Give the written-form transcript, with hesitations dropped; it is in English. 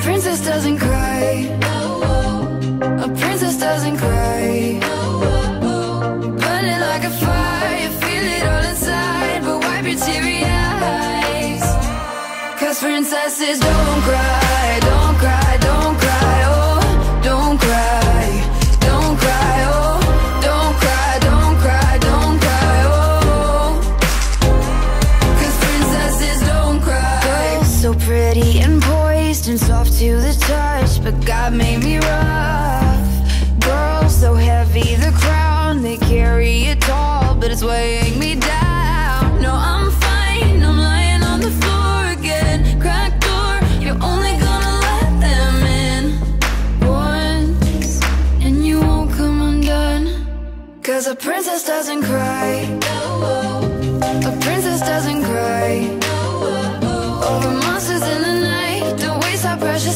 princess doesn't cry. A princess doesn't cry. Burning like a fire, you feel it all inside, but wipe your teary eyes. 'Cause princesses don't cry, don't cry, don't cry, oh, don't cry, don't cry, oh, don't cry, don't cry, don't cry, oh. 'Cause princesses don't cry. Girls so pretty and poised and soft to the touch, but God made me rough. Girls so heavy, the crown they carry it tall, but it's weighing me down. No, I'm fine, I'm lying on the floor again. Cracked door, you're only gonna let them in once, and you won't come undone. 'Cause a princess doesn't cry.